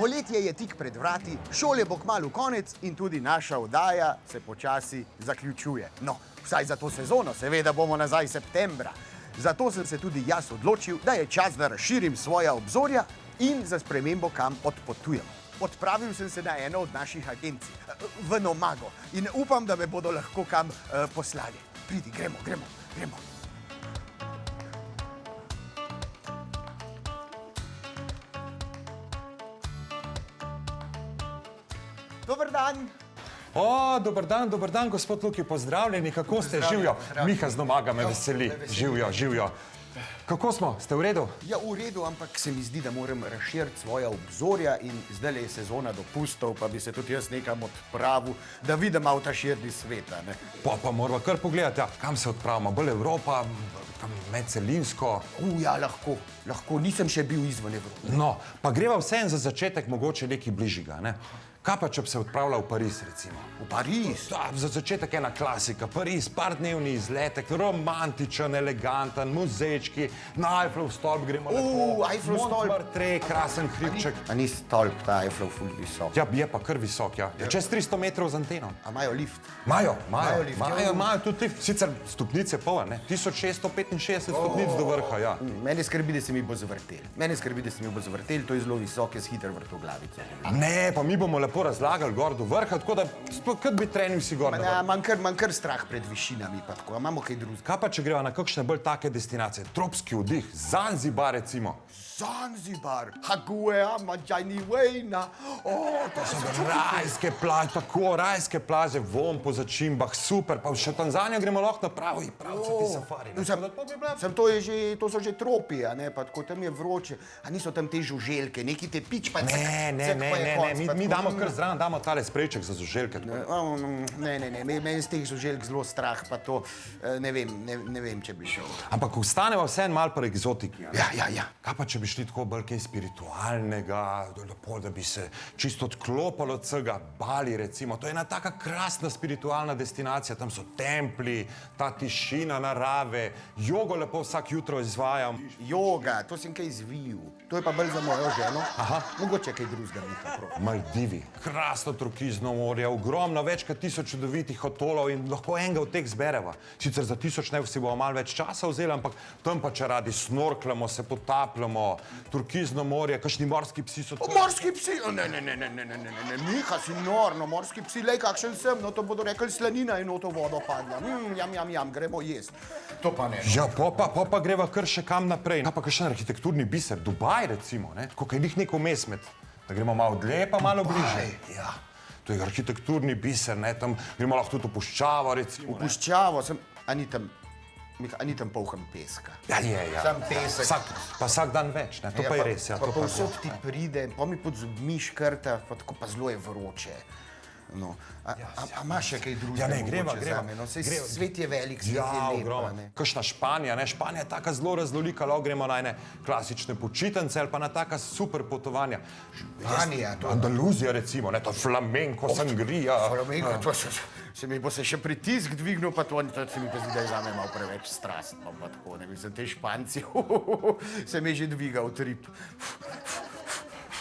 Poletje je tik pred vrati, šole bo kmalu konec in tudi naša oddaja se počasi zaključuje. No, vsaj za to sezono, seveda bomo nazaj septembra. Zato sem se tudi jaz odločil, da je čas, da razširim svoja obzorja in za spremembo kam odpotujem. Odpravil sem se na eno od naših agencij, v Nomago, in upam, da me bodo lahko kam poslali. Pridi, gremo. Dober dan. O, dober dan, gospod Luki, pozdravljeni, kako ste, živijo? Miha z Nomaga me veseli, živijo. Kako smo, ste v redu? Ja, v redu, ampak se mi zdi, da moram razširiti svoja obzorja in zdaj je sezona dopustov, pa bi se tudi jaz nekam odpravil, da vidim malo ta širni sveta, ne? Pa moramo kar pogledati, ja, kam se odpravimo, bolj Evropa, medcelinsko. Ja, lahko, nisem še bil izven Evrope. No, pa greva vseeno za začetek mogoče nekaj bližjega, ne? Kaj pa, če bi se odpravila v Pariz, recimo? V Pariz? Da, za začetek ena klasika. Pariz, pardnevni izletek, romantičen, eleganten, muzejčki, na Eiffelov stolp gremo lepo. Eiffelov stolp. Montmartre, krasen hribček. A ni stolp ta Eiffelov ful visok? Ja, je pa kar visok, ja. Čez 300 metrov z anteno. A imajo lift? Imajo tudi lift. Sicer stopnice poln, ne? 1665 stopnic do vrha, ja. Mene skrbi, da se mi bo zavrtel. To je zelo visok, jaz hitro vrtoglavico. Ne, pa mi bomo lepo razlagali gor do vrha, tako da kot bi trenil si gor. Manj kar strah pred višinami, pa tako, imamo kaj drugega. Kaj pa, če greva na kakšne bolj take destinacije? Tropski vdih, Zanzibar recimo. Zanzibar, Hagua, Majani Vejna. To so rajske plaže, tako, rajske plaže, von po začimbah, super, pa še v Tanzanijo gremo lahko na pravi safari. To so že tropi, a ne, pa tako tam je vroče, a niso tam te žuželke, neki te pič pa Ne, mi damo kar zraven, damo tale sprejček za žuželke. Ne, meni z teh žuželk zelo strah, pa to ne vem, če bi šel. Ampak ostaneva vseeno malo pri egzotiki. Ja. Kaj pa, če bi šli tako bolj kaj spiritualnega, lepo, da bi se čisto odklopalo od vsega, Bali recimo, to je ena taka krasna spiritualna destinacija, tam so templji, ta tišina narave, jogo lepo vsak jutro izvajam. Joga, to sem kaj zvil, to je pa bolj za mojo ženo. Aha. Mogoče kaj drugega, Miha, prav. Maldivi, krasno turkizno morje, ogromno, več kot 1000 čudovitih atolov in lahko enega od teh zbereva. Sicer za 1000 si bomo malo več časa vzeli, ampak tam pa če radi snorklamo, se potapljamo, turkizno morje, kakšni morski psi so... Morski psi? Ne, Miha, si norno, morski psi, lej kakšen sem, no to bodo rekli slanina in v to vodo padla. Jam, gremo jest. To pa ne. Ja, pa greva kar še kam naprej. Kaj pa kakšen arhitekturni biser, Dubaj recimo, ne? Tako kaj njih neko vmes med, da gremo malo dlje pa malo bliže. Ja, to je arhitekturni biser, ne, tam gremo lahko tudi v puščavo recimo. V puščavo sem, a ni tam polhan peska. Ja. Sam pesek. Pa vsak dan več, ne, to pa je res, ja. Pa povsod ti pride, pa mi pod zobmi škrta, pa tako pa zelo je vroče. No, a imaš še kaj drugega? Ja, ne, greva. Svet je velik, svet je lepa, ne. Kakšna Španija, ne, Španija je taka zelo raznolika, lahko gremo na ene klasične počitnice ali pa na taka super potovanja. Španija, to. Andaluzija recimo, ne, to flamenko, sangrija. Flamenko, to se mi bo se še pritisk dvignil, pa to se mi pa zdi, da je zame malo preveč strastno, pa tako, ne mislim, te Španci, se mi je že dvigal trip.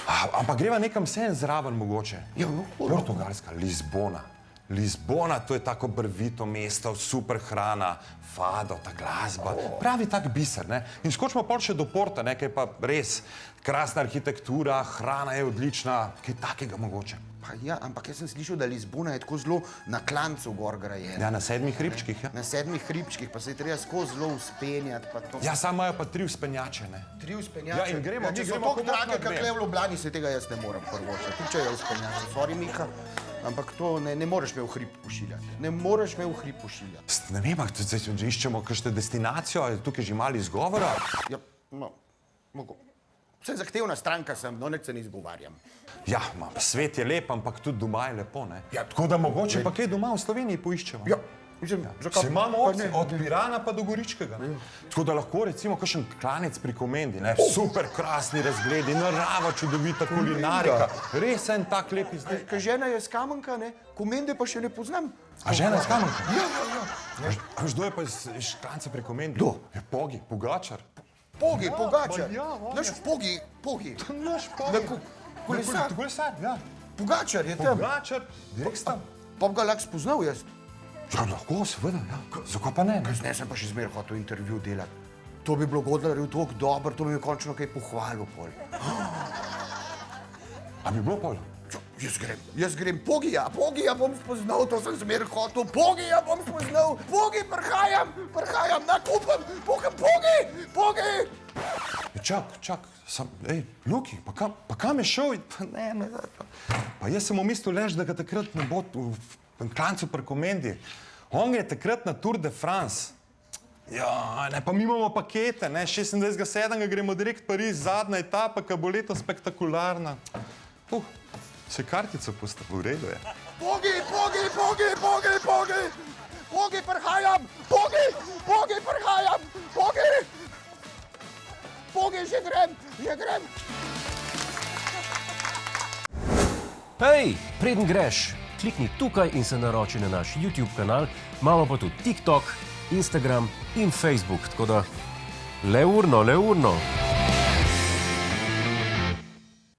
Ampak greva nekam vseeno zraven mogoče. Ja, Portugalska, Lizbona, to je tako brvito mesto, super hrana, fado, ta glasba, pravi tak biser, ne. In skočimo pol še do Porta, ne, kaj pa res krasna arhitektura, hrana je odlična, kaj takega mogoče. Pa ja, ampak jaz sem slišal, da Lizbona je tako zelo na klancu gor grajena. Ja, na 7 hribčkih, ja. Na 7 hribčkih, pa se je treba skozi zelo vzpenjati, pa to. Ja, samo imajo pa 3 vzpenjače, ne. 3 vzpenjače? Ja, in gremo, če so tako drage, kakle v Ljubljani, se tega jaz ne moram prvočati. Tudi če je vzpenjače, sorry, Miha, ampak to ne moreš me v hrib pošiljati. Ne vem, zdaj iščemo kakšno destinacijo, je tukaj že malo izgovora. Ja, no, mogo. Vse zahtevna stranka sem, no, neč se ne izgovarjam. Ja, svet je lep, ampak tudi doma je lepo, ne. Ja, tako da mogoče pa kaj doma v Sloveniji poiščemo. Ja. Se imamo opcije, od Pirana pa do Goričkega. Tako da lahko recimo kakšen klanec pri Komendi, ne, super krasni razgledi, narava čudovita, kulinarika, res en tak lep izdelek. Kaj žena je iz Kamenka, ne, Komende pa še ne poznam. A žena je iz Kamenka? Ja. A kdo je pa iz klanca pri Komendi? Kdo? Je Pogačar. Pogačar. Ja, Naš Pogi. Naš Pogi. Kolesar. Kolesar, ja. Pogačar je tam. Pogačar, direkt tam. Pa bi ga lahko spoznal jaz. Ja, lahko, seveda, ja. Zakaj pa ne? Kasneje sem pa še zmeraj hotel intervju delati. To bi bilo Godlerju tako dobro, to bi mi končno kaj pohvalil pol. A bi bilo pol? Jaz grem, Pogija bom spoznal, to sem zmeraj hotel, Pogija bom spoznal, Pogi, prihajam, nakupam, Pogi! Čak, Luki, pa kam je šel? Pa jaz sem v mislil lež, da ga takrat ne bo v klancu pri Komendi. On je takrat na Tour de France. Ja, ne, pa mi imamo pakete, ne, 26.7. gremo direkt Pariz, zadnja etapa, ki bo letos spektakularna. Se kartico pusti, v redu je. Pogi, prihajam, Pogi, že grem. Hej, preden greš, klikni tukaj in se naroči na naš YouTube kanal, imamo pa tudi TikTok, Instagram in Facebook, tako da le urno.